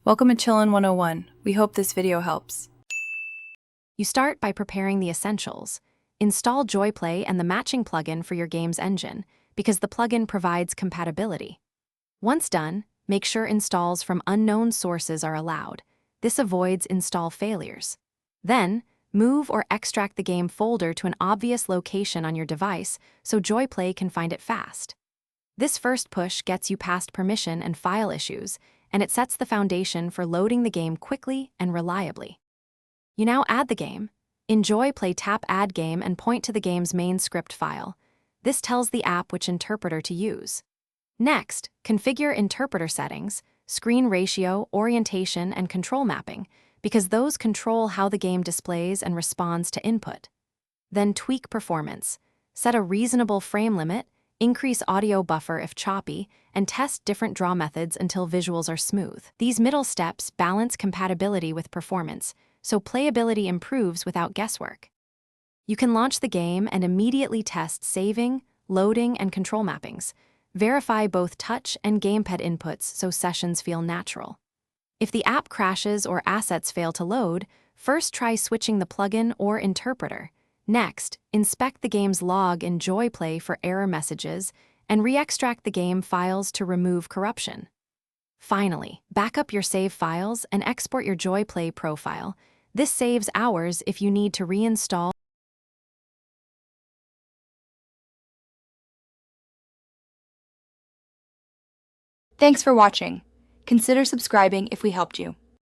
Welcome to Chillin' 101. We hope this video helps. You start by preparing the essentials. Install JoiPlay and the matching plugin for your game's engine, because the plugin provides compatibility. Once done, make sure installs from unknown sources are allowed. This avoids install failures. Then, move or extract the game folder to an obvious location on your device so JoiPlay can find it fast. This first push gets you past permission and file issues, and it sets the foundation for loading the game quickly and reliably. You now add the game. In JoiPlay, tap Add Game and point to the game's main script file. This tells the app which interpreter to use. Next, configure interpreter settings, screen ratio, orientation, and control mapping, because those control how the game displays and responds to input. Then tweak performance. Set a reasonable frame limit, increase audio buffer if choppy, and test different draw methods until visuals are smooth. These middle steps balance compatibility with performance, so playability improves without guesswork. You can launch the game and immediately test saving, loading, and control mappings. Verify both touch and gamepad inputs so sessions feel natural. If the app crashes or assets fail to load, first try switching the plugin or interpreter. Next, inspect the game's log in JoiPlay for error messages and re-extract the game files to remove corruption. Finally, back up your save files and export your JoiPlay profile. This saves hours if you need to reinstall. Thanks for watching. Consider subscribing if we helped you.